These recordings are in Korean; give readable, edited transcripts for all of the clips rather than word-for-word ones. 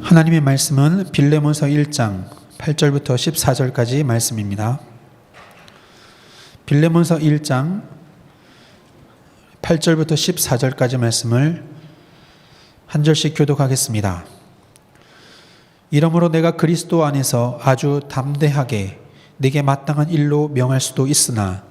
하나님의 말씀은 빌레몬서 1장 8절부터 14절까지 말씀입니다. 빌레몬서 1장 8절부터 14절까지 말씀을 한 절씩 교독하겠습니다. 이러므로 내가 그리스도 안에서 아주 담대하게 내게 마땅한 일로 명할 수도 있으나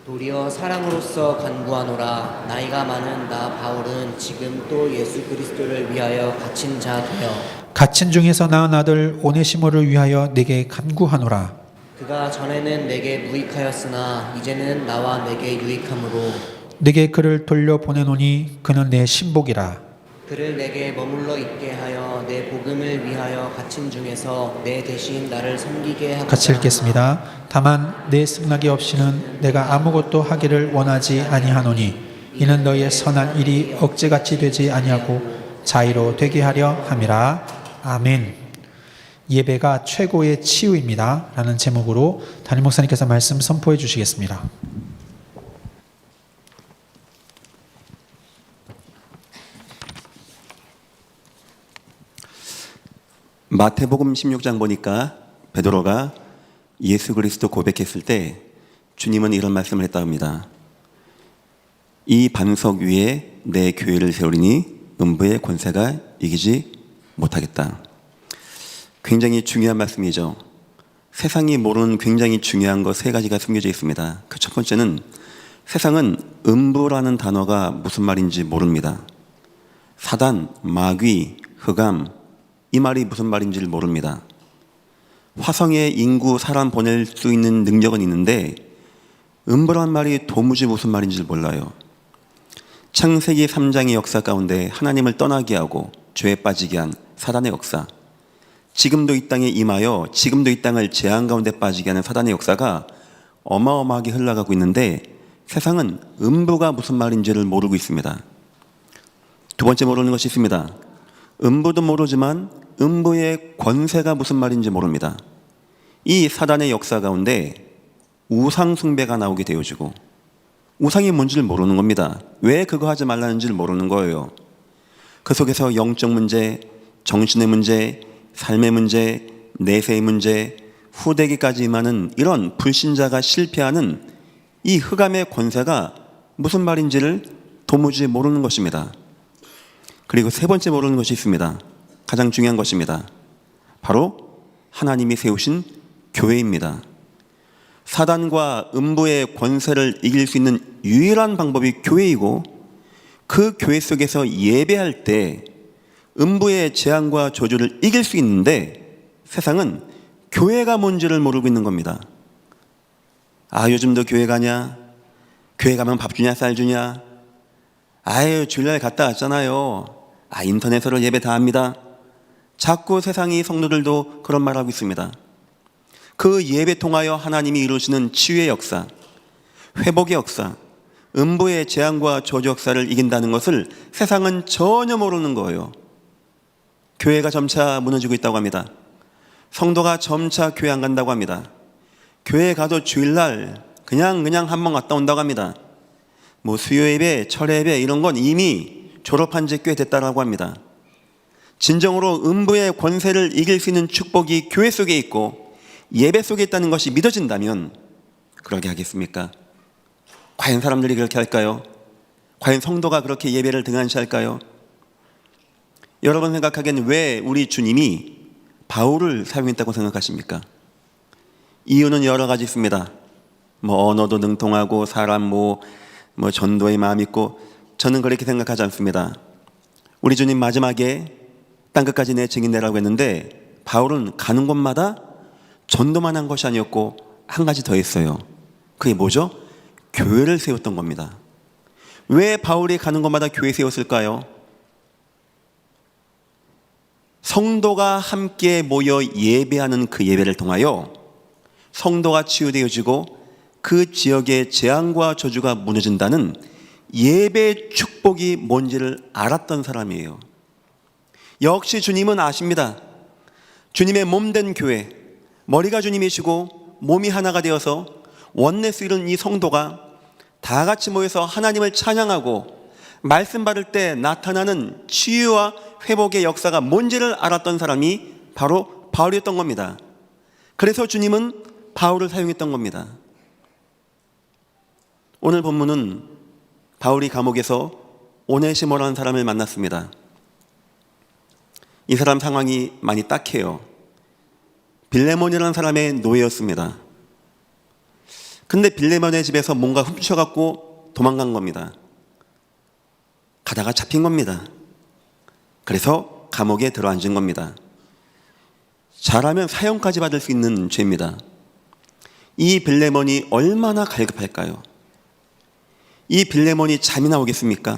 도리어 사랑으로서 간구하노라. 나이가 많은 나 바울은 지금 또 예수 그리스도를 위하여 갇힌 자 되어 갇힌 중에서 낳은 아들 오네시모를 위하여 내게 간구하노라. 그가 전에는 내게 무익하였으나 이제는 나와 내게 유익함으로 내게 그를 돌려보내노니 그는 내 신복이라. 그를 내게 머물러 있게 하여 내 복음을 위하여 갇힌 중에서 내 대신 나를 섬기게 하고자 같이 읽겠습니다. 다만 내 승낙이 없이는 내가 아무것도 하기를 원하지 아니하노니 이는 너희의 선한 일이 억제같이 되지 아니하고 자의로 되게 하려 함이라. 아멘. 예배가 최고의 치유입니다 라는 제목으로 담임 목사님께서 말씀 선포해 주시겠습니다. 마태복음 16장 보니까 베드로가 예수 그리스도 고백했을 때 주님은 이런 말씀을 했다 합니다. 이 반석 위에 내 교회를 세우리니 음부의 권세가 이기지 못하겠다. 굉장히 중요한 말씀이죠. 세상이 모르는 굉장히 중요한 것 세 가지가 숨겨져 있습니다. 그 첫 번째는 세상은 음부라는 단어가 무슨 말인지 모릅니다. 사단, 마귀, 흑암, 이 말이 무슨 말인지를 모릅니다. 화성에 인구 사람 보낼 수 있는 능력은 있는데 음부란 말이 도무지 무슨 말인지를 몰라요. 창세기 3장의 역사 가운데 하나님을 떠나게 하고 죄에 빠지게 한 사단의 역사, 지금도 이 땅에 임하여 지금도 이 땅을 재앙 가운데 빠지게 하는 사단의 역사가 어마어마하게 흘러가고 있는데 세상은 음부가 무슨 말인지를 모르고 있습니다. 두 번째 모르는 것이 있습니다. 음부도 모르지만 음부의 권세가 무슨 말인지 모릅니다. 이 사단의 역사 가운데 우상 숭배가 나오게 되어지고 우상이 뭔지를 모르는 겁니다. 왜 그거 하지 말라는지를 모르는 거예요. 그 속에서 영적 문제, 정신의 문제, 삶의 문제, 내세의 문제, 후대기까지 임하는 이런 불신자가 실패하는 이 흑암의 권세가 무슨 말인지를 도무지 모르는 것입니다. 그리고 세 번째 모르는 것이 있습니다. 가장 중요한 것입니다. 바로 하나님이 세우신 교회입니다. 사단과 음부의 권세를 이길 수 있는 유일한 방법이 교회이고 그 교회 속에서 예배할 때 음부의 재앙과 저주를 이길 수 있는데 세상은 교회가 뭔지를 모르고 있는 겁니다. 아, 요즘도 교회 가냐? 교회 가면 밥 주냐 쌀 주냐? 아유, 주일날 갔다 왔잖아요. 아, 인터넷으로 예배 다 합니다. 자꾸 세상이 성도들도 그런 말하고 있습니다. 그 예배 통하여 하나님이 이루시는 치유의 역사, 회복의 역사, 음부의 재앙과 저주 역사를 이긴다는 것을 세상은 전혀 모르는 거예요. 교회가 점차 무너지고 있다고 합니다. 성도가 점차 교회 안 간다고 합니다. 교회 가도 주일날 그냥 한 번 갔다 온다고 합니다. 뭐 수요 예배, 철회 예배 이런 건 이미 졸업한 지 꽤 됐다라고 합니다. 진정으로 음부의 권세를 이길 수 있는 축복이 교회 속에 있고 예배 속에 있다는 것이 믿어진다면 그러게 하겠습니까? 과연 사람들이 그렇게 할까요? 과연 성도가 그렇게 예배를 등한시할까요? 여러분 생각하기엔 왜 우리 주님이 바울을 사용했다고 생각하십니까? 이유는 여러 가지 있습니다. 뭐 언어도 능통하고 사람 뭐 전도의 마음 있고, 저는 그렇게 생각하지 않습니다. 우리 주님 마지막에 땅끝까지 내 증인 되라고 했는데 바울은 가는 곳마다 전도만 한 것이 아니었고 한 가지 더 했어요. 그게 뭐죠? 교회를 세웠던 겁니다. 왜 바울이 가는 곳마다 교회 세웠을까요? 성도가 함께 모여 예배하는 그 예배를 통하여 성도가 치유되어지고 그 지역의 재앙과 저주가 무너진다는 예배의 축복이 뭔지를 알았던 사람이에요. 역시 주님은 아십니다. 주님의 몸된 교회, 머리가 주님이시고 몸이 하나가 되어서 원내스 이룬 이 성도가 다 같이 모여서 하나님을 찬양하고 말씀 받을 때 나타나는 치유와 회복의 역사가 뭔지를 알았던 사람이 바로 바울이었던 겁니다. 그래서 주님은 바울을 사용했던 겁니다. 오늘 본문은 바울이 감옥에서 오네시모라는 사람을 만났습니다. 이 사람 상황이 많이 딱해요. 빌레몬이라는 사람의 노예였습니다. 근데 빌레몬의 집에서 뭔가 훔쳐갖고 도망간 겁니다. 가다가 잡힌 겁니다. 그래서 감옥에 들어앉은 겁니다. 잘하면 사형까지 받을 수 있는 죄입니다. 이 빌레몬이 얼마나 갈급할까요? 이 빌레몬이 잠이 나오겠습니까?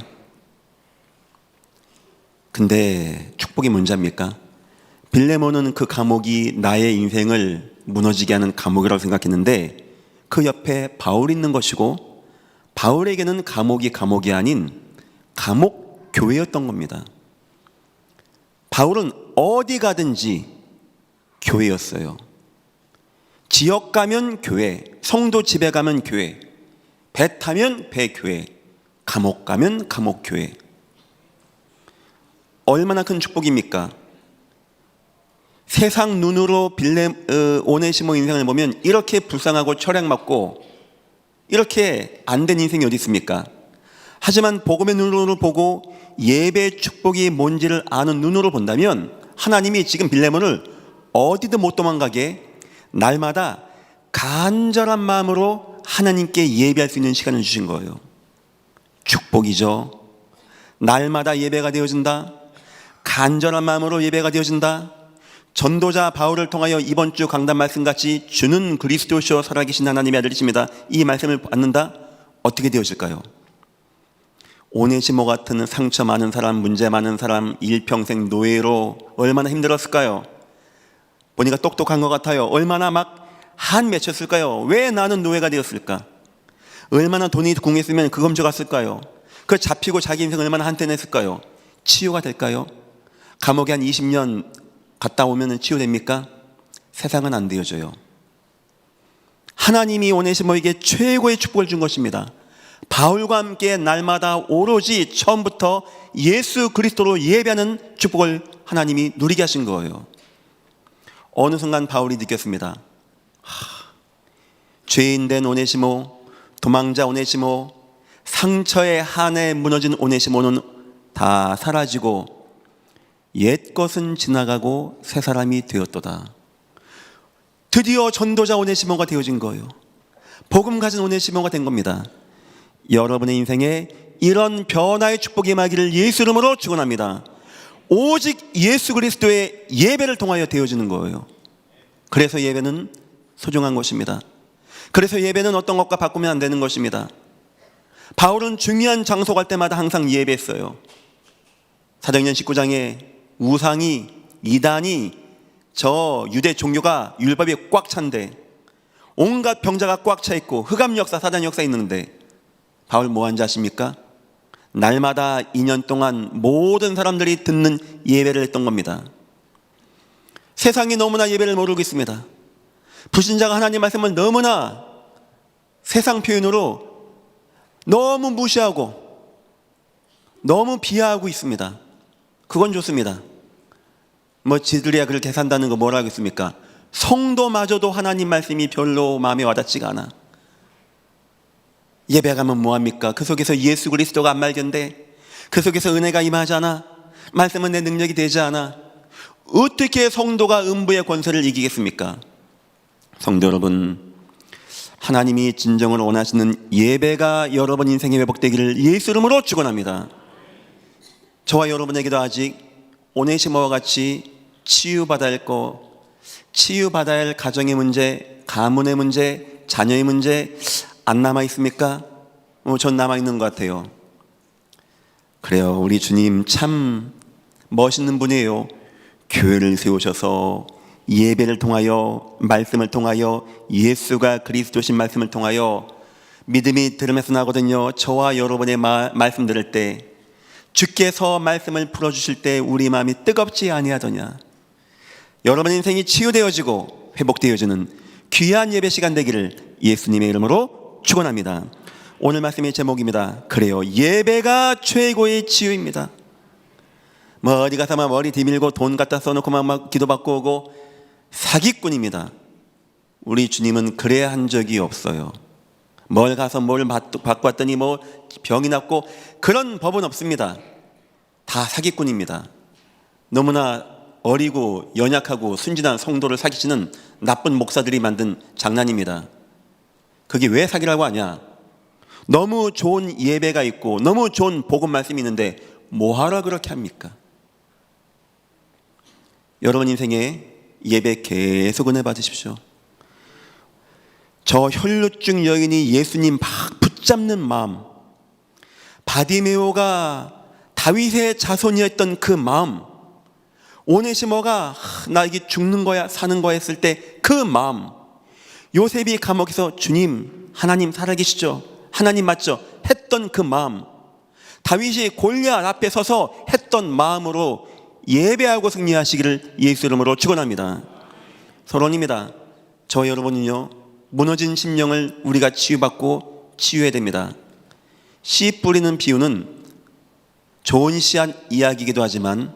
근데 축복이 뭔지 압니까? 빌레몬은 그 감옥이 나의 인생을 무너지게 하는 감옥이라고 생각했는데 그 옆에 바울이 있는 것이고 바울에게는 감옥이 아닌 감옥 교회였던 겁니다. 바울은 어디 가든지 교회였어요. 지역 가면 교회, 성도 집에 가면 교회, 배 타면 배 교회, 감옥 가면 감옥 교회. 얼마나 큰 축복입니까? 세상 눈으로 오네시모 인생을 보면 이렇게 불쌍하고 철량맞고 이렇게 안 된 인생이 어디 있습니까? 하지만 복음의 눈으로 보고 예배의 축복이 뭔지를 아는 눈으로 본다면 하나님이 지금 빌레몬을 어디든 못 도망가게 날마다 간절한 마음으로 하나님께 예배할 수 있는 시간을 주신 거예요. 축복이죠. 날마다 예배가 되어진다. 간절한 마음으로 예배가 되어진다. 전도자 바울을 통하여 이번 주 강단 말씀같이 주는 그리스도시요 살아계신 하나님의 아들이십니다. 이 말씀을 받는다? 어떻게 되어질까요? 오네시모 같은 상처 많은 사람, 문제 많은 사람, 일평생 노예로 얼마나 힘들었을까요? 보니까 똑똑한 것 같아요. 얼마나 막 한 맺혔을까요? 왜 나는 노예가 되었을까? 얼마나 돈이 궁했으면 그 검주 갔을까요? 그 잡히고 자기 인생 얼마나 한탄했을까요? 치유가 될까요? 감옥에 한 20년 갔다 오면 치유됩니까? 세상은 안 되어져요. 하나님이 오네시모에게 최고의 축복을 준 것입니다. 바울과 함께 날마다 오로지 처음부터 예수 그리스도로 예배하는 축복을 하나님이 누리게 하신 거예요. 어느 순간 바울이 느꼈습니다. 죄인 된 오네시모, 도망자 오네시모, 상처의 한에 무너진 오네시모는 다 사라지고 옛 것은 지나가고 새 사람이 되었도다. 드디어 전도자 오네시모가 되어진 거예요. 복음 가진 오네시모가 된 겁니다. 여러분의 인생에 이런 변화의 축복이 임하기를 예수 이름으로 축원합니다. 오직 예수 그리스도의 예배를 통하여 되어지는 거예요. 그래서 예배는 소중한 것입니다. 그래서 예배는 어떤 것과 바꾸면 안 되는 것입니다. 바울은 중요한 장소 갈 때마다 항상 예배했어요. 사도행전 19장에 우상이, 이단이, 저 유대 종교가 율법이 꽉 찬데 온갖 병자가 꽉 차 있고 흑암 역사, 사단 역사 있는데 바울 뭐 한지 아십니까? 날마다 2년 동안 모든 사람들이 듣는 예배를 했던 겁니다. 세상이 너무나 예배를 모르고 있습니다. 불신자가 하나님 말씀을 너무나 세상 표현으로 너무 무시하고 너무 비하하고 있습니다. 그건 좋습니다. 뭐 지들이야 그렇게 산다는 거 뭐라 하겠습니까? 성도마저도 하나님 말씀이 별로 마음에 와닿지가 않아. 예배 가면 뭐합니까? 그 속에서 예수 그리스도가 안 말견대. 그 속에서 은혜가 임하지 않아. 말씀은 내 능력이 되지 않아. 어떻게 성도가 음부의 권세를 이기겠습니까? 성도 여러분, 하나님이 진정으로 원하시는 예배가 여러분 인생에 회복되기를 예수 이름으로 축원합니다. 저와 여러분에게도 아직 오네시모와 같이 치유받아야 할 것, 치유받아야 할 가정의 문제, 가문의 문제, 자녀의 문제 안 남아 있습니까? 전 남아 있는 것 같아요. 그래요. 우리 주님 참 멋있는 분이에요. 교회를 세우셔서 예배를 통하여, 말씀을 통하여, 예수가 그리스도신 말씀을 통하여 믿음이 들음에서 나거든요. 저와 여러분의 말씀 들을 때, 주께서 말씀을 풀어주실 때 우리 마음이 뜨겁지 아니하더냐. 여러분 인생이 치유되어지고 회복되어지는 귀한 예배 시간 되기를 예수님의 이름으로 축원합니다. 오늘 말씀의 제목입니다. 그래요, 예배가 최고의 치유입니다. 뭐 어디 가서 막 머리 디밀고 돈 갖다 써놓고 막 기도받고 오고 사기꾼입니다. 우리 주님은 그래야 한 적이 없어요. 뭘 가서 뭘 받고 왔더니 뭐 병이 났고 그런 법은 없습니다. 다 사기꾼입니다. 너무나 어리고 연약하고 순진한 성도를 사기치는 나쁜 목사들이 만든 장난입니다. 그게 왜 사기라고 하냐? 너무 좋은 예배가 있고 너무 좋은 복음 말씀이 있는데 뭐하러 그렇게 합니까? 여러분 인생에 예배 계속 은혜 받으십시오. 저 혈루증 여인이 예수님 막 붙잡는 마음, 바디메오가 다윗의 자손이었던 그 마음, 오네시모가 나 이게 죽는 거야 사는 거야 했을 때 그 마음, 요셉이 감옥에서 주님 하나님 살아계시죠, 하나님 맞죠 했던 그 마음, 다윗이 골리앗 앞에 서서 했던 마음으로 예배하고 승리하시기를 예수 이름으로 축원합니다. 서론입니다. 저 여러분은요, 무너진 심령을 우리가 치유받고 치유해야 됩니다. 씨 뿌리는 비유는 좋은 씨앗 이야기이기도 하지만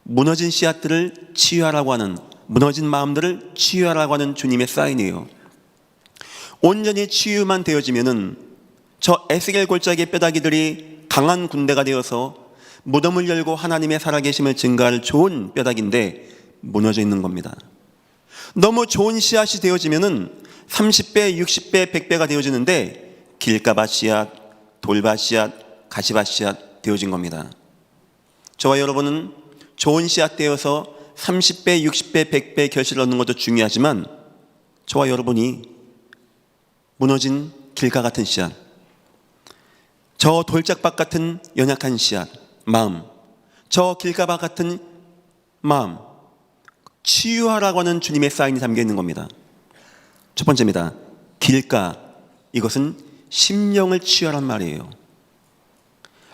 무너진 씨앗들을 치유하라고 하는, 무너진 마음들을 치유하라고 하는 주님의 사인이에요. 온전히 치유만 되어지면은 저 에스겔 골짜기 뼈다귀들이 강한 군대가 되어서 무덤을 열고 하나님의 살아계심을 증거할 좋은 뼈다귀인데 무너져 있는 겁니다. 너무 좋은 씨앗이 되어지면은 30배, 60배, 100배가 되어지는데 길가밭 씨앗, 돌밭 씨앗, 가시밭 씨앗 되어진 겁니다. 저와 여러분은 좋은 씨앗 되어서 30배, 60배, 100배 결실을 얻는 것도 중요하지만 저와 여러분이 무너진 길가 같은 씨앗, 저 돌짝밭 같은 연약한 씨앗, 마음, 저 길가밭 같은 마음 치유하라고 하는 주님의 사인이 담겨 있는 겁니다. 첫 번째입니다. 길가, 이것은 심령을 치유하란 말이에요.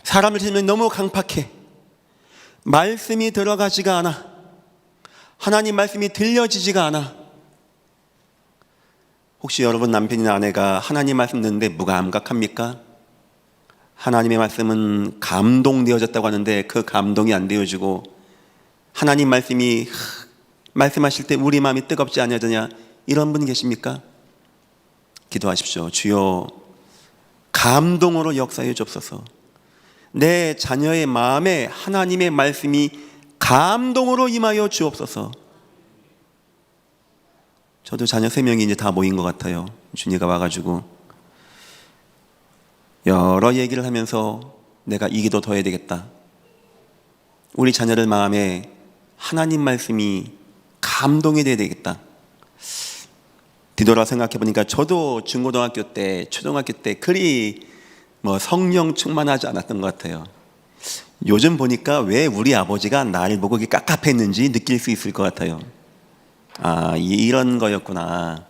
사람을 치면 너무 강팍해, 말씀이 들어가지가 않아, 하나님 말씀이 들려지지가 않아. 혹시 여러분 남편이나 아내가 하나님 말씀 듣는데 무감각합니까? 하나님의 말씀은 감동되어졌다고 하는데 그 감동이 안 되어지고 하나님 말씀이 말씀하실 때 우리 마음이 뜨겁지 않으냐, 이런 분 계십니까? 기도하십시오. 주여 감동으로 역사해 주옵소서. 내 자녀의 마음에 하나님의 말씀이 감동으로 임하여 주옵소서. 저도 자녀 3명이 이제 다 모인 것 같아요. 준이가 와가지고 여러 얘기를 하면서 내가 이 기도 더 해야 되겠다. 우리 자녀들 마음에 하나님 말씀이 감동이 돼야 되겠다. 뒤돌아 생각해 보니까 저도 중고등학교 때, 초등학교 때 그리 성령 충만하지 않았던 것 같아요. 요즘 보니까 왜 우리 아버지가 나를 보고 깝깝했는지 느낄 수 있을 것 같아요. 아, 이런 거였구나.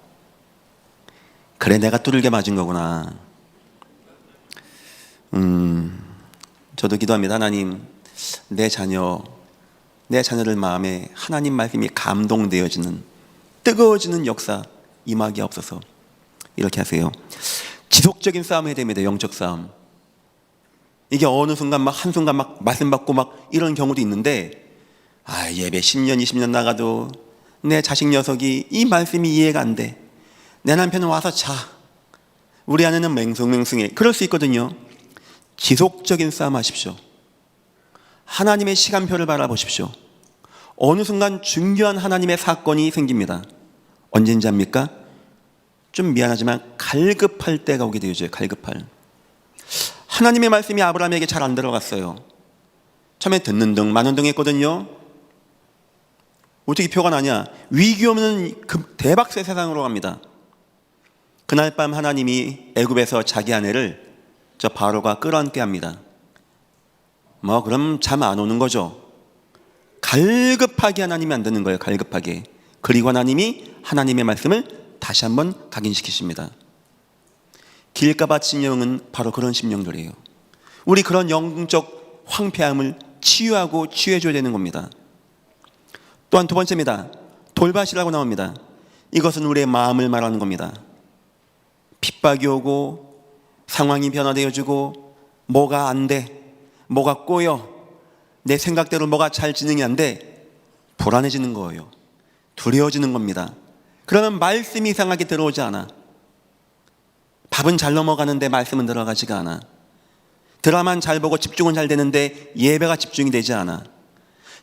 그래, 내가 뚜들겨 맞은 거구나. 저도 기도합니다. 하나님, 내 자녀들 마음에 하나님 말씀이 감동되어지는, 뜨거워지는 역사 임하게 없어서. 이렇게 하세요. 지속적인 싸움 해야 됩니다. 영적 싸움. 이게 어느 순간 한순간 말씀 받고 이런 경우도 있는데, 예배 10년 20년 나가도 내 자식 녀석이 이 말씀이 이해가 안 돼. 내 남편은 와서 자. 우리 아내는 맹숭맹숭해. 그럴 수 있거든요. 지속적인 싸움 하십시오. 하나님의 시간표를 바라보십시오. 어느 순간 중요한 하나님의 사건이 생깁니다. 언제인지 압니까? 좀 미안하지만 갈급할 때가 오게 되어져요. 갈급할. 하나님의 말씀이 아브라함에게 잘 안 들어갔어요. 처음에 듣는 등 마는 등 했거든요. 어떻게 표가 나냐? 위기 없는 대박새 세상으로 갑니다. 그날 밤 하나님이 애굽에서 자기 아내를 저 바로가 끌어안게 합니다. 그럼 잠 안 오는 거죠. 갈급하게 하나님이 안 듣는 거예요. 갈급하게. 그리고 하나님이 하나님의 말씀을 다시 한번 각인시키십니다. 길가밭 심령은 바로 그런 심령들이에요. 우리 그런 영적 황폐함을 치유하고 치유해줘야 되는 겁니다. 또한 두 번째입니다. 돌밭이라고 나옵니다. 이것은 우리의 마음을 말하는 겁니다. 핍박이 오고 상황이 변화되어지고 뭐가 안 돼, 뭐가 꼬여, 내 생각대로 뭐가 잘 진행이 안 돼, 불안해지는 거예요. 두려워지는 겁니다. 그러면 말씀이 이상하게 들어오지 않아. 밥은 잘 넘어가는데 말씀은 들어가지가 않아. 드라마는 잘 보고 집중은 잘 되는데 예배가 집중이 되지 않아.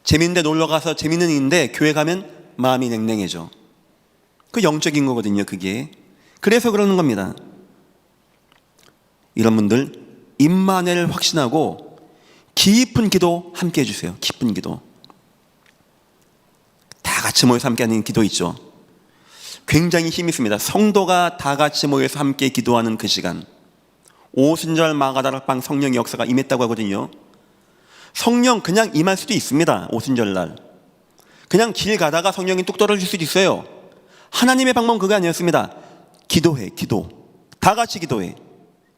재밌는데 놀러가서 재밌는 일인데 교회 가면 마음이 냉랭해져. 그 영적인 거거든요, 그게. 그래서 그러는 겁니다. 이런 분들 임마누엘 확신하고 깊은 기도 함께 해주세요. 깊은 기도. 다 같이 모여서 함께 하는 기도 있죠. 굉장히 힘이 있습니다. 성도가 다 같이 모여서 함께 기도하는 그 시간, 오순절 마가다락방 성령의 역사가 임했다고 하거든요. 성령 그냥 임할 수도 있습니다. 오순절날 그냥 길 가다가 성령이 뚝 떨어질 수도 있어요. 하나님의 방법은 그게 아니었습니다. 기도해, 기도. 다 같이 기도해.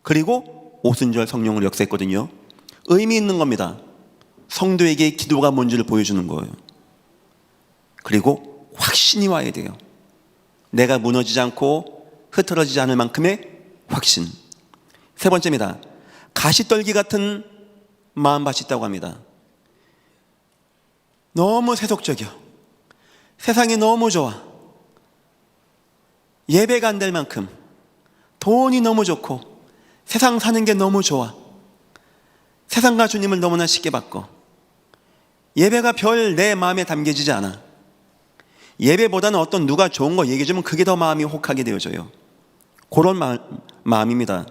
그리고 오순절 성령을 역사했거든요. 의미 있는 겁니다. 성도에게 기도가 뭔지를 보여주는 거예요. 그리고 확신이 와야 돼요. 내가 무너지지 않고 흐트러지지 않을 만큼의 확신. 세 번째입니다. 가시떨기 같은 마음밭이 있다고 합니다. 너무 세속적이야. 세상이 너무 좋아. 예배가 안 될 만큼 돈이 너무 좋고 세상 사는 게 너무 좋아. 세상과 주님을 너무나 쉽게 바꿔. 예배가 별 내 마음에 담겨지지 않아. 예배보다는 어떤 누가 좋은 거 얘기해주면 그게 더 마음이 혹하게 되어져요. 그런 마음입니다.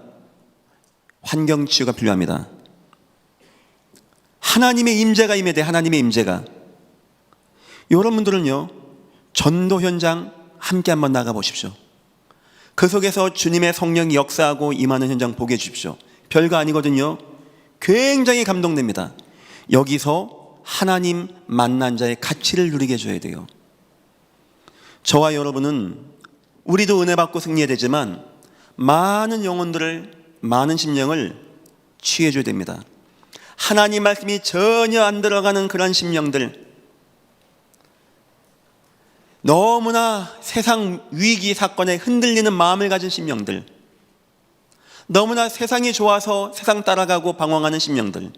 환경 치유가 필요합니다. 하나님의 임재가 임해야 돼. 하나님의 임재가. 이런 분들은요, 전도 현장 함께 한번 나가보십시오. 그 속에서 주님의 성령이 역사하고 임하는 현장 보게 해주십시오. 별거 아니거든요. 굉장히 감동됩니다. 여기서 하나님 만난 자의 가치를 누리게 해줘야 돼요. 저와 여러분은 우리도 은혜 받고 승리해야 되지만 많은 영혼들을, 많은 심령을 취해줘야 됩니다. 하나님 말씀이 전혀 안 들어가는 그런 심령들, 너무나 세상 위기 사건에 흔들리는 마음을 가진 심령들, 너무나 세상이 좋아서 세상 따라가고 방황하는 심령들,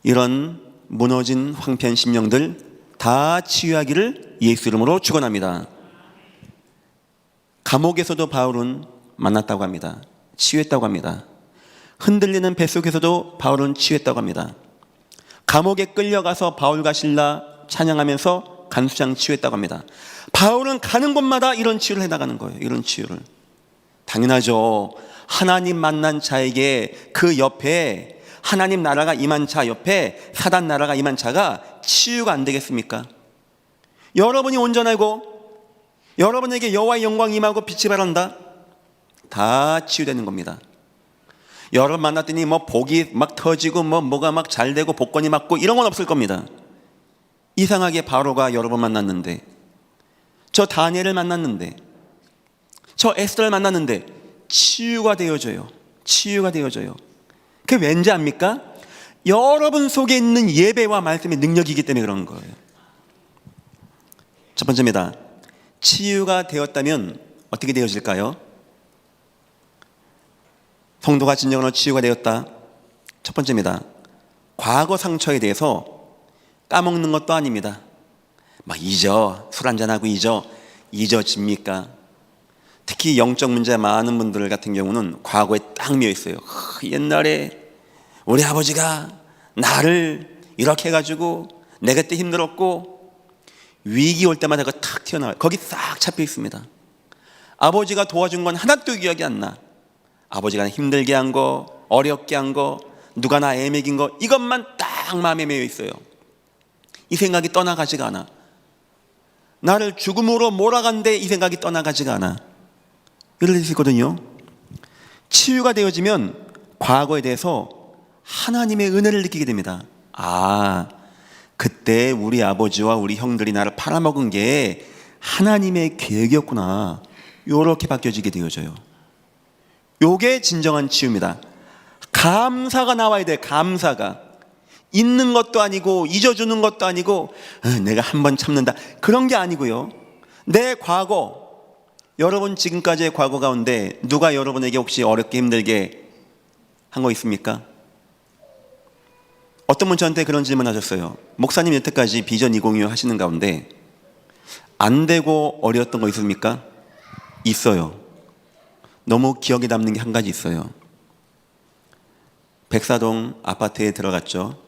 이런 무너진 황폐한 심령들 다 치유하기를 예수 이름으로 축원합니다. 감옥에서도 바울은 만났다고 합니다. 치유했다고 합니다. 흔들리는 뱃속에서도 바울은 치유했다고 합니다. 감옥에 끌려가서 바울과 실라 찬양하면서 간수장 치유했다고 합니다. 바울은 가는 곳마다 이런 치유를 해나가는 거예요. 이런 치유를. 당연하죠. 하나님 만난 자에게 그 옆에 하나님 나라가 임한 자 옆에 사단 나라가 임한 자가 치유가 안 되겠습니까? 여러분이 온전하고 여러분에게 여호와의 영광이 임하고 빛이 바란다, 다 치유되는 겁니다. 여러분 만났더니 뭐 복이 막 터지고 뭐가 막 잘 되고 복권이 맞고 이런 건 없을 겁니다. 이상하게 바로가 여러분 만났는데, 저 다니엘을 만났는데, 저 에스더를 만났는데 치유가 되어져요. 치유가 되어져요. 그게 왠지 압니까? 여러분 속에 있는 예배와 말씀의 능력이기 때문에 그런 거예요. 첫 번째입니다. 치유가 되었다면 어떻게 되어질까요? 성도가 진정으로 치유가 되었다. 첫 번째입니다. 과거 상처에 대해서 까먹는 것도 아닙니다. 막 술 한잔하고 잊어집니까? 특히 영적 문제 많은 분들 같은 경우는 과거에 딱 미어 있어요. 옛날에 우리 아버지가 나를 이렇게 해가지고 내가 그때 힘들었고, 위기 올 때마다 그거 탁 튀어나와요. 거기 싹 잡혀 있습니다. 아버지가 도와준 건 하나도 기억이 안 나. 아버지가 나 힘들게 한 거, 어렵게 한 거, 누가 나 애매긴 거, 이것만 딱 마음에 매여 있어요. 이 생각이 떠나가지가 않아. 나를 죽음으로 몰아간데 이 생각이 떠나가지가 않아. 이럴 수 있거든요. 치유가 되어지면 과거에 대해서 하나님의 은혜를 느끼게 됩니다. 그때 우리 아버지와 우리 형들이 나를 팔아먹은 게 하나님의 계획이었구나. 이렇게 바뀌어지게 되어져요. 요게 진정한 치유입니다. 감사가 나와야 돼. 감사가. 잊는 것도 아니고 잊어주는 것도 아니고 내가 한번 참는다, 그런 게 아니고요. 내 과거, 여러분 지금까지의 과거 가운데 누가 여러분에게 혹시 어렵게 힘들게 한 거 있습니까? 어떤 분 저한테 그런 질문 하셨어요. 목사님 여태까지 비전 2025 하시는 가운데 안 되고 어려웠던 거 있습니까? 있어요. 너무 기억에 남는 게 한 가지 있어요. 백사동 아파트에 들어갔죠.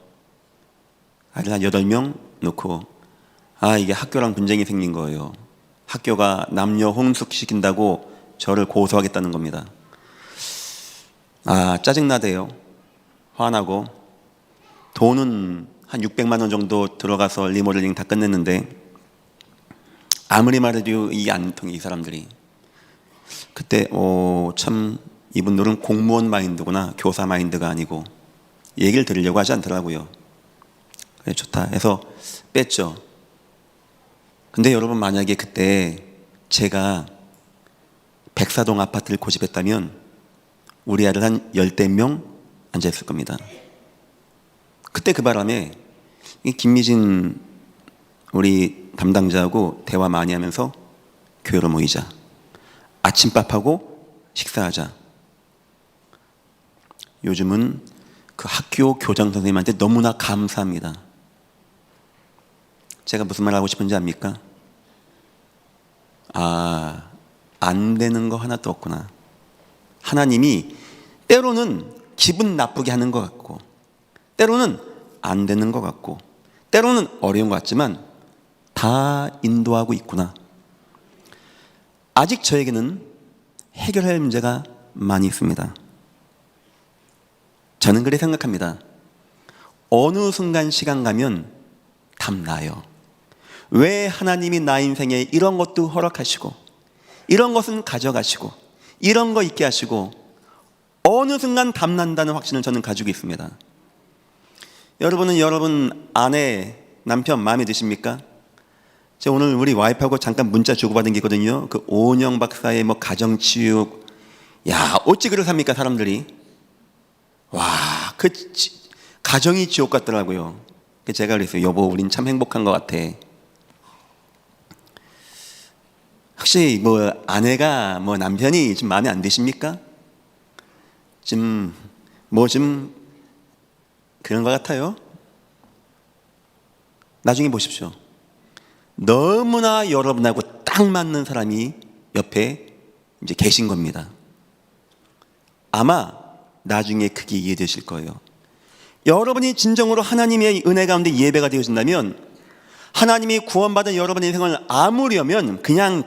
아이들 한 8명 놓고 이게 학교랑 분쟁이 생긴 거예요. 학교가 남녀 혼숙시킨다고 저를 고소하겠다는 겁니다. 짜증나대요. 화나고 돈은 한 600만 원 정도 들어가서 리모델링 다 끝냈는데 아무리 말해도 이게 안 통해, 이 사람들이. 그때 참 이분들은 공무원 마인드구나, 교사 마인드가 아니고. 얘기를 들으려고 하지 않더라고요. 그래, 좋다 해서 뺐죠. 근데 여러분, 만약에 그때 제가 백사동 아파트를 고집했다면 우리 아들 한 10명 앉아있을 겁니다. 그때 그 바람에 이 김미진 우리 담당자하고 대화 많이 하면서 교회로 모이자, 아침밥하고 식사하자. 요즘은 그 학교 교장 선생님한테 너무나 감사합니다. 제가 무슨 말 하고 싶은지 압니까? 안 되는 거 하나도 없구나. 하나님이 때로는 기분 나쁘게 하는 것 같고, 때로는 안 되는 것 같고, 때로는 어려운 것 같지만 다 인도하고 있구나. 아직 저에게는 해결할 문제가 많이 있습니다. 저는 그렇게 생각합니다. 어느 순간 시간 가면 답 나요. 왜 하나님이 나 인생에 이런 것도 허락하시고, 이런 것은 가져가시고, 이런 거 있게 하시고, 어느 순간 답 난다는 확신을 저는 가지고 있습니다. 여러분은 여러분 아내, 남편 마음에 드십니까? 제가 오늘 우리 와이프하고 잠깐 문자 주고받은 게 있거든요. 그 오은영 박사의 가정치유. 어찌 그렇게 삽니까, 사람들이? 가정이 지옥 같더라고요. 제가 그랬어요. 여보, 우린 참 행복한 것 같아. 혹시 아내가 남편이 좀 마음에 안 드십니까? 좀 그런 것 같아요. 나중에 보십시오. 너무나 여러분하고 딱 맞는 사람이 옆에 이제 계신 겁니다. 아마 나중에 그게 이해되실 거예요. 여러분이 진정으로 하나님의 은혜 가운데 예배가 되어진다면, 하나님이 구원받은 여러분의 인생을 아무려면 그냥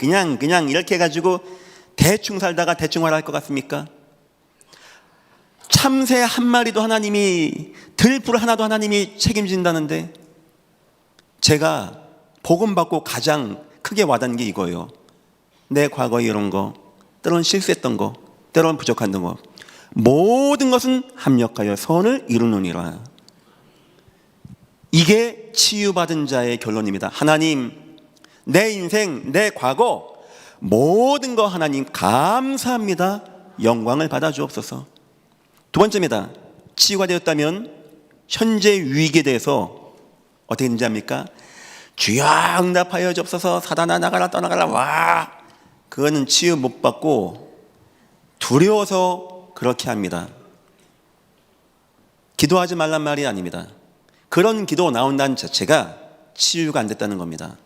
이렇게 해가지고 대충 살다가 대충 화할 것 같습니까? 참새 한 마리도 하나님이, 들풀 하나도 하나님이 책임진다는데, 제가 복음 받고 가장 크게 와닿는 게 이거예요. 내 과거에 이런 거, 때로는 실수했던 거, 때로는 부족한 거, 모든 것은 합력하여 선을 이루느니라. 이게 치유받은 자의 결론입니다. 하나님, 내 인생, 내 과거, 모든 거 하나님 감사합니다. 영광을 받아 주옵소서. 두 번째입니다. 치유가 되었다면 현재 위기에 대해서 어떻게 되는지 압니까? 주여 응답하여 주옵소서. 사단아 나가라 떠나가라. 그거는 치유 못 받고 두려워서 그렇게 합니다. 기도하지 말란 말이 아닙니다. 그런 기도 나온다는 자체가 치유가 안 됐다는 겁니다.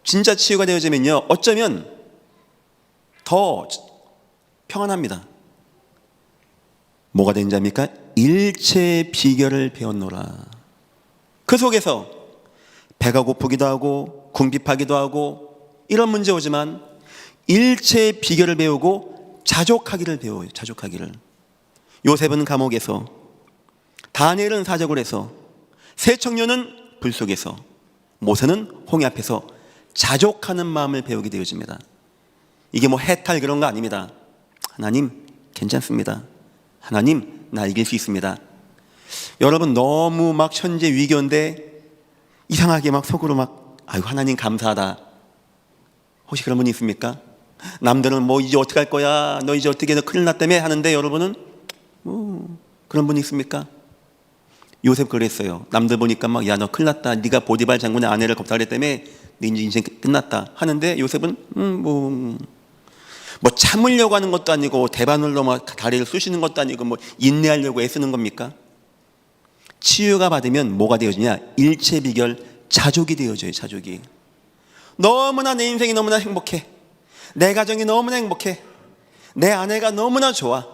진짜 치유가 되어지면요, 어쩌면 더 평안합니다. 뭐가 된 자입니까? 일체의 비결을 배웠노라. 그 속에서 배가 고프기도 하고 궁핍하기도 하고 이런 문제 오지만 일체의 비결을 배우고 자족하기를 배워요. 자족하기를. 요셉은 감옥에서, 다니엘은 사자굴에서, 세 청년은 불 속에서, 모세는 홍해 앞에서 자족하는 마음을 배우게 되어집니다. 이게 해탈 그런 거 아닙니다. 하나님 괜찮습니다. 하나님 나 이길 수 있습니다. 여러분 너무 현재 위기인데 이상하게 속으로 아이고 하나님 감사하다. 혹시 그런 분이 있습니까? 남들은 이제 어떻게 할 거야, 너 이제 어떻게, 너 큰일 났다며 하는데 여러분은 그런 분이 있습니까? 요셉 그랬어요. 남들 보니까 야 너 큰일 났다, 네가 보디발 장군의 아내를 겁탈했다며 네 이제 인생 끝났다 하는데 요셉은 뭐 참으려고 하는 것도 아니고 대바늘로 뭐 다리를 쑤시는 것도 아니고 뭐 인내하려고 애쓰는 겁니까? 치유가 받으면 뭐가 되어지냐? 일체 비결 자족이 되어져요. 자족이. 너무나 내 인생이 너무나 행복해. 내 가정이 너무나 행복해. 내 아내가 너무나 좋아.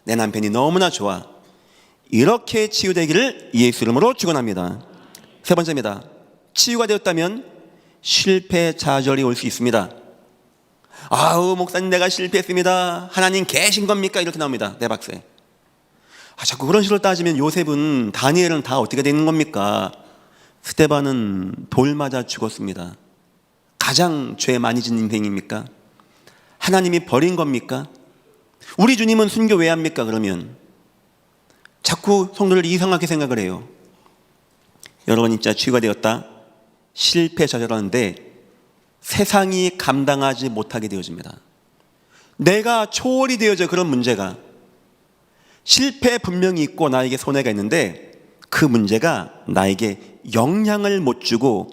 내 남편이 너무나 좋아. 이렇게 치유되기를 예수 이름으로 축원합니다. 세 번째입니다. 치유가 되었다면 실패 좌절이 올 수 있습니다. 아우 목사님 내가 실패했습니다. 하나님 계신 겁니까? 이렇게 나옵니다. 내 박스에. 자꾸 그런 식으로 따지면 요셉은 다니엘은 다 어떻게 되는 겁니까? 스데반은 돌 맞아 죽었습니다. 가장 죄 많이 짓는 인생입니까? 하나님이 버린 겁니까? 우리 주님은 순교 왜 합니까? 그러면 자꾸 성도를 이상하게 생각을 해요. 여러분 진짜 치유가 되었다. 실패 좌절하는데 세상이 감당하지 못하게 되어집니다. 내가 초월이 되어져. 그런 문제가 실패 분명히 있고 나에게 손해가 있는데 그 문제가 나에게 영향을 못 주고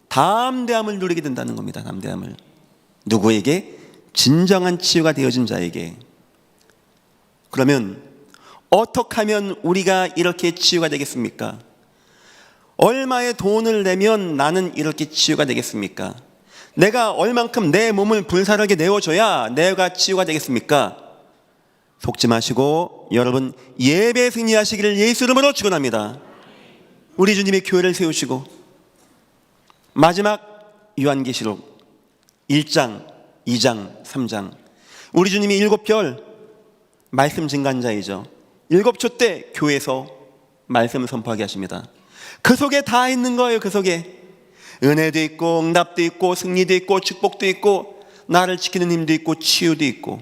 담대함을 누리게 된다는 겁니다. 담대함을. 누구에게? 진정한 치유가 되어진 자에게. 그러면 어떻게 하면 우리가 이렇게 치유가 되겠습니까? 얼마의 돈을 내면 나는 이렇게 치유가 되겠습니까? 내가 얼만큼 내 몸을 불사르게 내어줘야 내가 치유가 되겠습니까? 속지 마시고 여러분 예배 승리하시기를 예수 이름으로 축원합니다. 우리 주님의 교회를 세우시고 마지막 요한계시록 1장, 2장, 3장 우리 주님이 7별 말씀 증간자이죠. 7초 때 교회에서 말씀을 선포하게 하십니다. 그 속에 다 있는 거예요. 그 속에 은혜도 있고 응답도 있고 승리도 있고 축복도 있고 나를 지키는 힘도 있고 치유도 있고.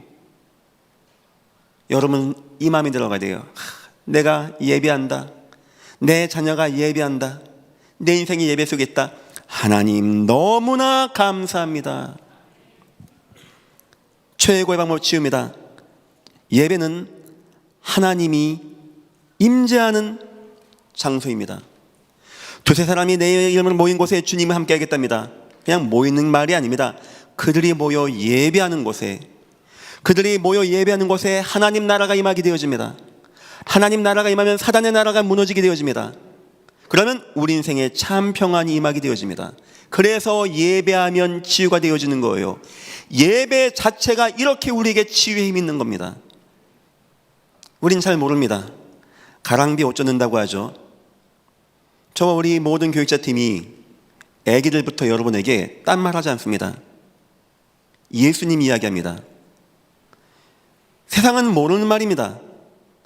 여러분 이 마음이 들어가야 돼요. 내가 예배한다. 내 자녀가 예배한다. 내 인생이 예배 속에 있다. 하나님 너무나 감사합니다. 최고의 방법 치유입니다. 예배는 하나님이 임재하는 장소입니다. 두세 사람이 내 이름으로 모인 곳에 주님을 함께 하겠답니다. 그냥 모이는 말이 아닙니다. 그들이 모여 예배하는 곳에, 그들이 모여 예배하는 곳에 하나님 나라가 임하게 되어집니다. 하나님 나라가 임하면 사단의 나라가 무너지게 되어집니다. 그러면 우리 인생에 참 평안이 임하게 되어집니다. 그래서 예배하면 치유가 되어지는 거예요. 예배 자체가 이렇게 우리에게 치유의 힘이 있는 겁니다. 우린 잘 모릅니다. 가랑비 옷 젖는다고 하죠. 저와 우리 모든 교육자 팀이 애기들부터 여러분에게 딴 말 하지 않습니다. 예수님 이야기합니다. 세상은 모르는 말입니다.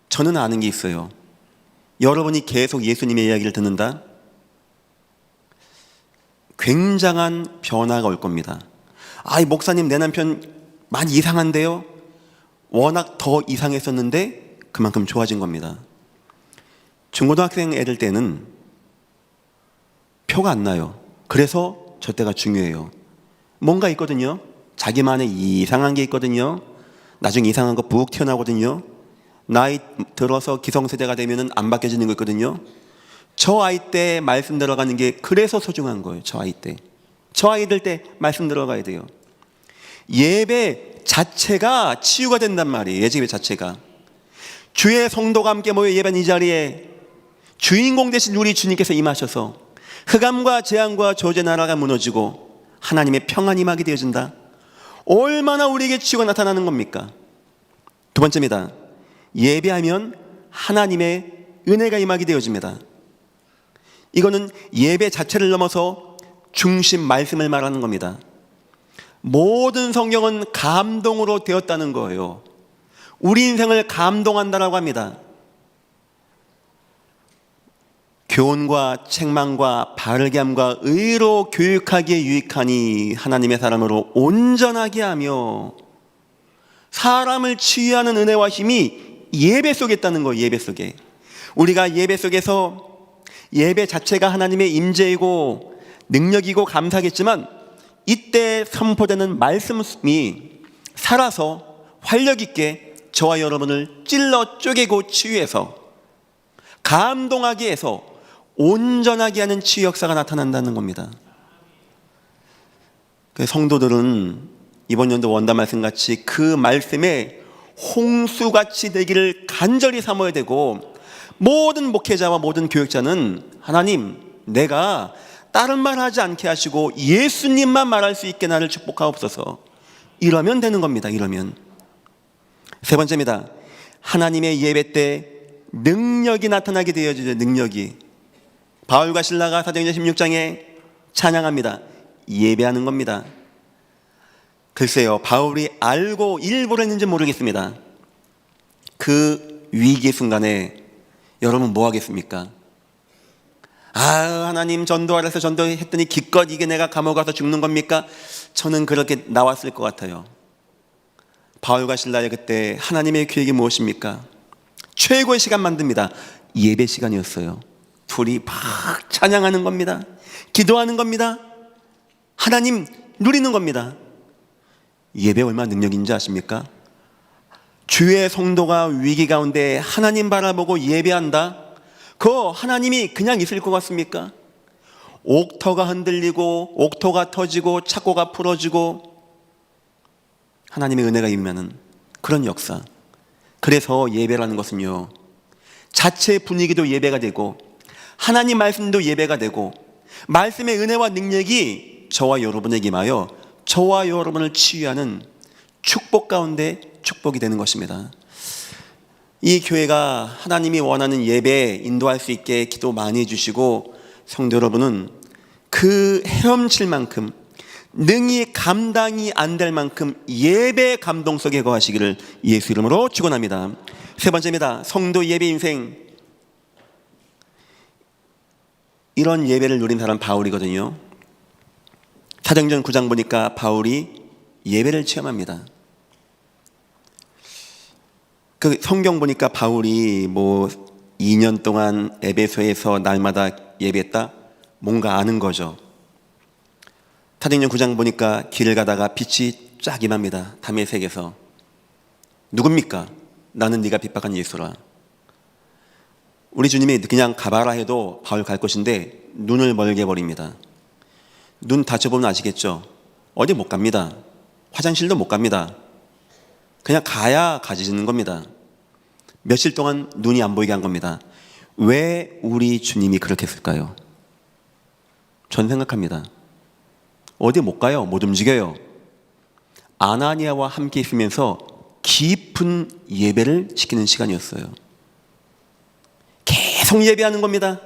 저는 아는 게 있어요. 여러분이 계속 예수님의 이야기를 듣는다? 굉장한 변화가 올 겁니다. 이 목사님 내 남편 많이 이상한데요? 워낙 더 이상했었는데 그만큼 좋아진 겁니다. 중고등학생 애들 때는 표가 안 나요. 그래서 저 때가 중요해요. 뭔가 있거든요. 자기만의 이상한 게 있거든요. 나중에 이상한 거 푹 튀어나오거든요. 나이 들어서 기성세대가 되면 안 바뀌어지는 거 있거든요. 저 아이 때 말씀 들어가는 게 그래서 소중한 거예요. 저 아이 때. 저 아이들 때 말씀 들어가야 돼요. 예배 자체가 치유가 된단 말이에요. 예배 자체가. 주의 성도가 함께 모여 예배한 이 자리에 주인공 되신 우리 주님께서 임하셔서 흑암과 재앙과 저주의 나라가 무너지고 하나님의 평안이 임하게 되어진다. 얼마나 우리에게 치유가 나타나는 겁니까? 두 번째입니다. 예배하면 하나님의 은혜가 임하게 되어집니다. 이거는 예배 자체를 넘어서 중심 말씀을 말하는 겁니다. 모든 성경은 감동으로 되었다는 거예요. 우리 인생을 감동한다라고 합니다. 교훈과 책망과 바르게 함과 의로 교육하기에 유익하니 하나님의 사람으로 온전하게 하며 사람을 치유하는 은혜와 힘이 예배 속에 있다는 거예요. 예배 속에. 우리가 예배 속에서 예배 자체가 하나님의 임재이고 능력이고 감사하겠지만 이때 선포되는 말씀이 살아서 활력 있게 저와 여러분을 찔러 쪼개고 치유해서 감동하게 해서 온전하게 하는 치유 역사가 나타난다는 겁니다. 성도들은 이번 연도 원단 말씀같이 그 말씀에 홍수같이 되기를 간절히 삼아야 되고, 모든 목회자와 모든 교육자는 하나님, 내가 다른 말 하지 않게 하시고 예수님만 말할 수 있게 나를 축복하옵소서. 이러면 되는 겁니다. 이러면. 세 번째입니다. 하나님의 예배 때 능력이 나타나게 되어지죠. 능력이. 바울과 실라가 사도행전 16장에 찬양합니다. 예배하는 겁니다. 글쎄요, 바울이 알고 일부러 했는지 모르겠습니다. 그 위기 순간에 여러분 뭐 하겠습니까? 하나님 전도하라 해서 전도했더니 기껏 이게 내가 감옥 가서 죽는 겁니까? 저는 그렇게 나왔을 것 같아요. 바울과 실라의 그때 하나님의 계획이 무엇입니까? 최고의 시간 만듭니다. 예배 시간이었어요. 둘이 막 찬양하는 겁니다. 기도하는 겁니다. 하나님 누리는 겁니다. 예배 얼마나 능력인지 아십니까? 주의 성도가 위기 가운데 하나님 바라보고 예배한다? 그거 하나님이 그냥 있을 것 같습니까? 옥터가 흔들리고 옥토가 터지고 착고가 풀어지고 하나님의 은혜가 임하는 그런 역사. 그래서 예배라는 것은요, 자체 분위기도 예배가 되고 하나님 말씀도 예배가 되고 말씀의 은혜와 능력이 저와 여러분에게 임하여 저와 여러분을 치유하는 축복 가운데 축복이 되는 것입니다. 이 교회가 하나님이 원하는 예배에 인도할 수 있게 기도 많이 해주시고, 성도 여러분은 그 헤엄칠 만큼 능히 감당이 안 될 만큼 예배 감동 속에 거하시기를 예수 이름으로 축원합니다. 세 번째입니다. 성도 예배 인생. 이런 예배를 누린 사람 바울이거든요. 사도행전 9장 보니까 바울이 예배를 체험합니다. 그 성경 보니까 바울이 2년 동안 에베소에서 날마다 예배했다? 뭔가 아는 거죠. 사도행전 9장 보니까 길을 가다가 빛이 쫙 임합니다. 다메섹에서. 누굽니까? 나는 네가 핍박한 예수라. 우리 주님이 그냥 가봐라 해도 바울 갈 것인데 눈을 멀게 버립니다. 눈 다쳐보면 아시겠죠? 어디 못 갑니다. 화장실도 못 갑니다. 그냥 가야 가지는 겁니다. 며칠 동안 눈이 안 보이게 한 겁니다. 왜 우리 주님이 그렇게 했을까요? 전 생각합니다. 어디 못 가요. 못 움직여요. 아나니아와 함께 있으면서 깊은 예배를 시키는 시간이었어요. 계속 예배하는 겁니다.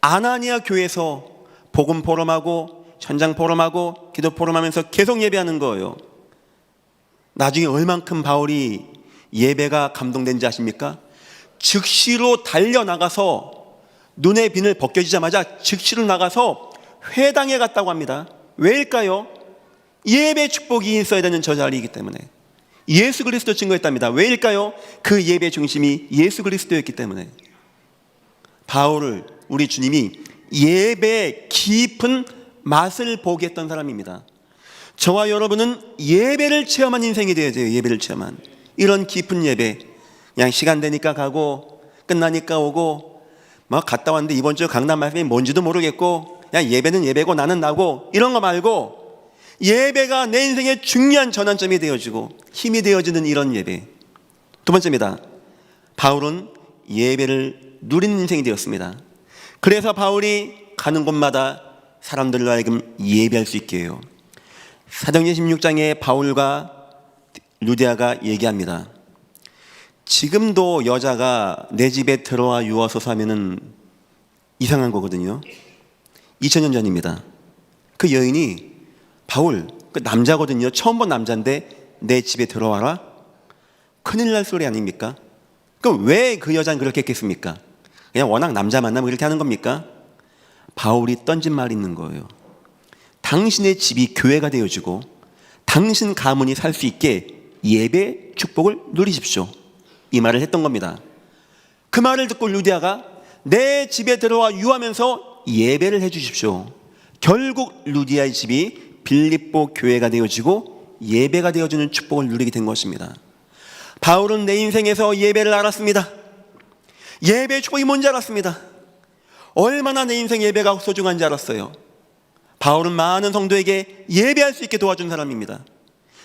아나니아 교회에서 복음 포럼하고 현장 포럼하고 기도 포럼하면서 계속 예배하는 거예요. 나중에 얼만큼 바울이 예배가 감동된지 아십니까? 즉시로 달려나가서 눈의 비늘 벗겨지자마자 즉시로 나가서 회당에 갔다고 합니다. 왜일까요? 예배 축복이 있어야 되는 저 자리이기 때문에. 예수 그리스도 증거했답니다. 왜일까요? 그 예배 중심이 예수 그리스도였기 때문에. 바울을 우리 주님이 예배의 깊은 맛을 보게 했던 사람입니다. 저와 여러분은 예배를 체험한 인생이 되어야 돼요. 예배를 체험한 이런 깊은 예배. 그냥 시간 되니까 가고 끝나니까 오고 갔다 왔는데 이번 주 강남 말씀이 뭔지도 모르겠고 그냥 예배는 예배고 나는 나고 이런 거 말고, 예배가 내 인생의 중요한 전환점이 되어지고 힘이 되어지는 이런 예배. 두 번째입니다. 바울은 예배를 누리는 인생이 되었습니다. 그래서 바울이 가는 곳마다 사람들로 하여금 예배할 수 있게 해요. 사도행전 16장에 바울과 루디아가 얘기합니다. 지금도 여자가 내 집에 들어와 유하소서 하면은 이상한 거거든요. 2000년 전입니다. 그 여인이 바울, 그 남자거든요. 처음 본 남자인데 내 집에 들어와라? 큰일 날 소리 아닙니까? 그럼 왜 그 여자는 그렇게 했겠습니까? 그냥 워낙 남자 만나면 그렇게 하는 겁니까? 바울이 던진 말이 있는 거예요. 당신의 집이 교회가 되어지고 당신 가문이 살 수 있게 예배 축복을 누리십시오. 이 말을 했던 겁니다. 그 말을 듣고 루디아가 내 집에 들어와 유하면서 예배를 해주십시오. 결국 루디아의 집이 빌립보 교회가 되어지고 예배가 되어지는 축복을 누리게 된 것입니다. 바울은 내 인생에서 예배를 알았습니다. 예배의 축복이 뭔지 알았습니다. 얼마나 내 인생 예배가 소중한지 알았어요. 바울은 많은 성도에게 예배할 수 있게 도와준 사람입니다.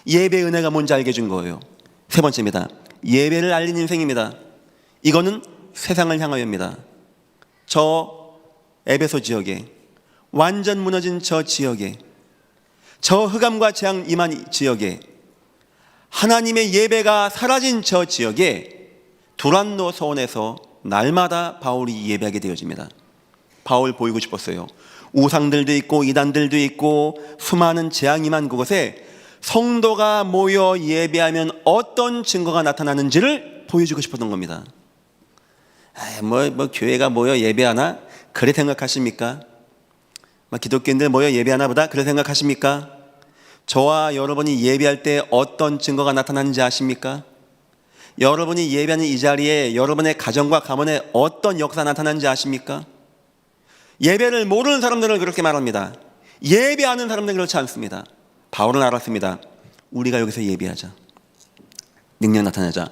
예배 은혜가 뭔지 알게 해준 거예요. 세 번째입니다. 예배를 알린 인생입니다. 이거는 세상을 향하여입니다. 저 에베소 지역에, 완전 무너진 저 지역에, 저 흑암과 재앙 임한 지역에, 하나님의 예배가 사라진 저 지역에 두란노 서원에서 날마다 바울이 예배하게 되어집니다. 바울 보이고 싶었어요. 우상들도 있고 이단들도 있고 수많은 재앙이 임한 그곳에 성도가 모여 예배하면 어떤 증거가 나타나는지를 보여주고 싶었던 겁니다. 교회가 모여 예배하나? 그래 생각하십니까? 기독교인들 모여 예배하나 보다? 그래 생각하십니까? 저와 여러분이 예배할 때 어떤 증거가 나타나는지 아십니까? 여러분이 예배하는 이 자리에 여러분의 가정과 가문에 어떤 역사가 나타나는지 아십니까? 예배를 모르는 사람들은 그렇게 말합니다. 예배하는 사람들은 그렇지 않습니다. 바울은 알았습니다. 우리가 여기서 예배하자, 능력 나타나자,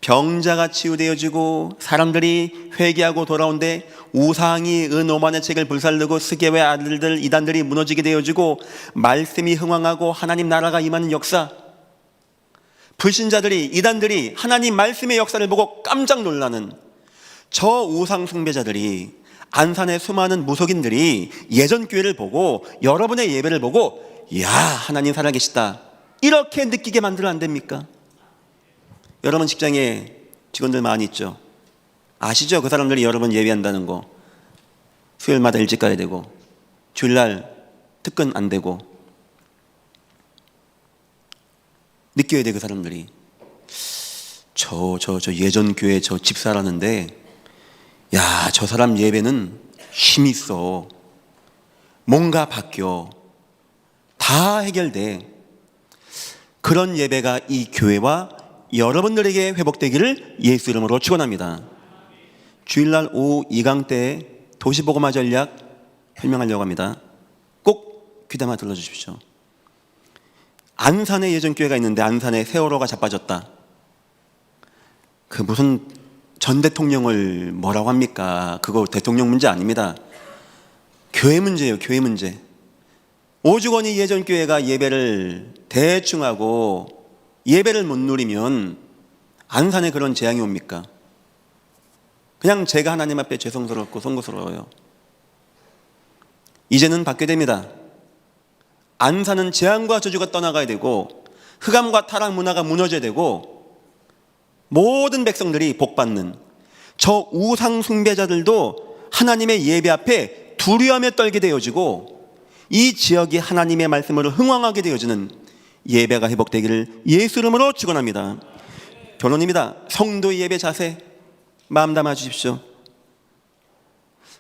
병자가 치유되어지고 사람들이 회개하고 돌아온데 우상이 은오만의 책을 불살르고 스게의 아들들 이단들이 무너지게 되어지고 말씀이 흥왕하고 하나님 나라가 임하는 역사, 불신자들이 이단들이 하나님 말씀의 역사를 보고 깜짝 놀라는 저 우상 숭배자들이, 안산의 수많은 무속인들이 예전 교회를 보고 여러분의 예배를 보고 야, 하나님 살아계시다, 이렇게 느끼게 만들면 안 됩니까? 여러분 직장에 직원들 많이 있죠. 아시죠? 그 사람들이 여러분 예배한다는 거. 수요일마다 일찍 가야 되고 주일날 특근 안 되고 느껴야 돼. 그 사람들이 저 예전 교회 저 집사라는데 야, 저 사람 예배는 힘이 있어, 뭔가 바뀌어, 다 해결돼. 그런 예배가 이 교회와 여러분들에게 회복되기를 예수 이름으로 축원합니다. 주일날 오후 2강 때 도시복음화 전략 설명하려고 합니다. 꼭 귀담아 들어주십시오. 안산에 예전 교회가 있는데 안산에 세월호가 자빠졌다. 그 무슨 전 대통령을 뭐라고 합니까? 그거 대통령 문제 아닙니다. 교회 문제예요. 교회 문제. 오죽원이 예전 교회가 예배를 대충 하고 예배를 못 누리면 안산에 그런 재앙이 옵니까? 그냥 제가 하나님 앞에 죄송스럽고 송구스러워요. 이제는 바뀌어야 됩니다. 안산은 재앙과 저주가 떠나가야 되고 흑암과 타락 문화가 무너져야 되고 모든 백성들이 복받는, 저 우상 숭배자들도 하나님의 예배 앞에 두려움에 떨게 되어지고 이 지역이 하나님의 말씀으로 흥왕하게 되어지는 예배가 회복되기를 예수 이름으로 축원합니다. 결론입니다. 성도의 예배 자세 마음 담아 주십시오.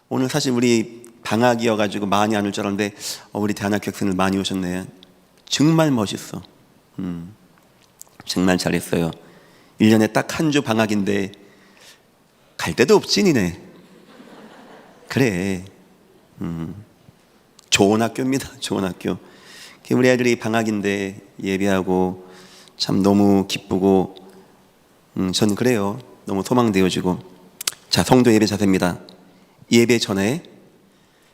오늘 사실 우리 방학이어가지고 많이 안 올 줄 알았는데 우리 대안학교 학생들 많이 오셨네. 정말 멋있어. 정말 잘했어요. 1년에 딱 한 주 방학인데 갈 데도 없지 니네. 그래. 좋은 학교입니다. 좋은 학교. 우리 애들이 방학인데 예배하고 참 너무 기쁘고 전 그래요. 너무 소망되어지고. 자, 성도 예배 자세입니다. 예배 전에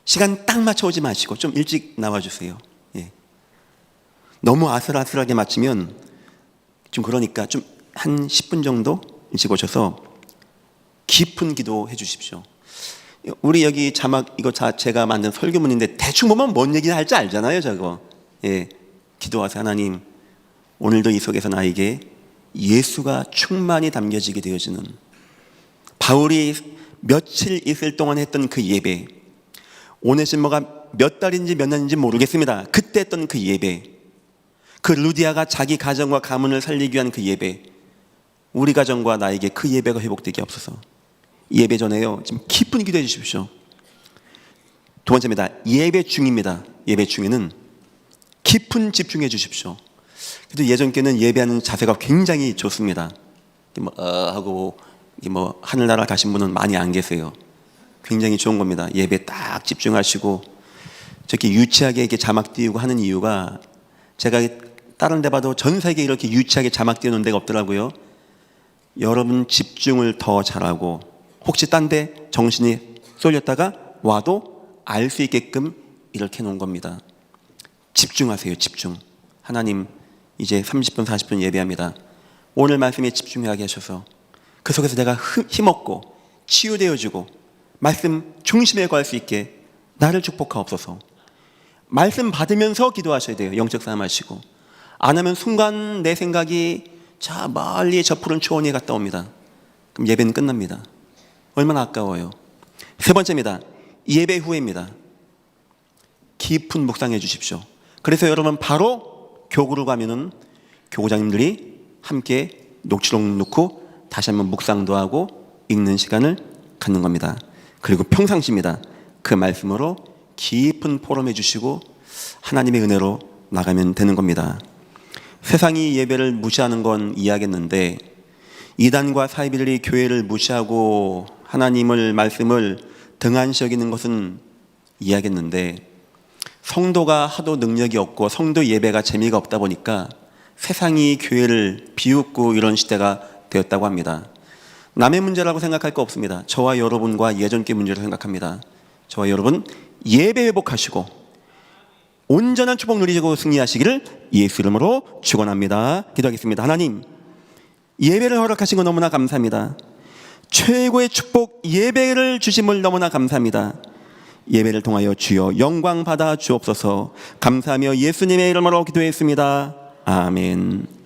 시간 딱 맞춰 오지 마시고 좀 일찍 나와주세요. 예. 너무 아슬아슬하게 마치면 좀 그러니까 좀 한 10분 정도 일찍 오셔서 깊은 기도 해주십시오. 우리 여기 자막 이거 제가 만든 설교문인데 대충 보면 뭔 얘기 할지 알잖아요. 저거. 예. 기도하세요. 하나님, 오늘도 이 속에서 나에게 예수가 충만히 담겨지게 되어지는, 바울이 며칠 있을 동안 했던 그 예배, 오네시모가 몇 달인지 몇 년인지 모르겠습니다. 그때 했던 그 예배, 그 루디아가 자기 가정과 가문을 살리기 위한 그 예배, 우리 가정과 나에게 그 예배가 회복되게 없어서 예배 전에요, 지금 깊은 기도해 주십시오. 두 번째입니다. 예배 중입니다. 예배 중에는 깊은 집중해 주십시오. 그래도 예전 교회는 예배하는 자세가 굉장히 좋습니다. 하고 하늘나라 가신 분은 많이 안 계세요. 굉장히 좋은 겁니다. 예배 딱 집중하시고 저렇게 유치하게 이렇게 자막 띄우고 하는 이유가, 제가 다른 데 봐도 전 세계에 이렇게 유치하게 자막 띄우는 데가 없더라고요. 여러분 집중을 더 잘하고 혹시 딴 데 정신이 쏠렸다가 와도 알 수 있게끔 이렇게 놓은 겁니다. 집중하세요. 집중. 하나님, 이제 30분, 40분 예배합니다. 오늘 말씀에 집중하게 하셔서 그 속에서 내가 힘없고 치유되어지고 말씀 중심에 거할 수 있게 나를 축복하옵소서. 말씀 받으면서 기도하셔야 돼요. 영적 싸움 하시고. 안 하면 순간 내 생각이 저 멀리 저 푸른 초원에 갔다 옵니다. 그럼 예배는 끝납니다. 얼마나 아까워요. 세 번째입니다. 예배 후에입니다. 깊은 묵상해 주십시오. 그래서 여러분 바로 교구를 가면은 교구장님들이 함께 녹취록 넣고 다시 한번 묵상도 하고 읽는 시간을 갖는 겁니다. 그리고 평상시입니다. 그 말씀으로 깊은 포럼해 주시고 하나님의 은혜로 나가면 되는 겁니다. 세상이 예배를 무시하는 건 이해하겠는데 이단과 사이비들이 교회를 무시하고 하나님을 말씀을 등한시 여기는 것은 이해하겠는데 성도가 하도 능력이 없고 성도 예배가 재미가 없다 보니까 세상이 교회를 비웃고 이런 시대가 되었다고 합니다. 남의 문제라고 생각할 거 없습니다. 저와 여러분과 예전께 문제로 생각합니다. 저와 여러분 예배 회복하시고 온전한 축복 누리시고 승리하시기를 예수 이름으로 축원합니다. 기도하겠습니다. 하나님, 예배를 허락하신 거 너무나 감사합니다. 최고의 축복 예배를 주심을 너무나 감사합니다. 예배를 통하여 주여 영광 받아 주옵소서. 감사하며 예수님의 이름으로 기도했습니다. 아멘.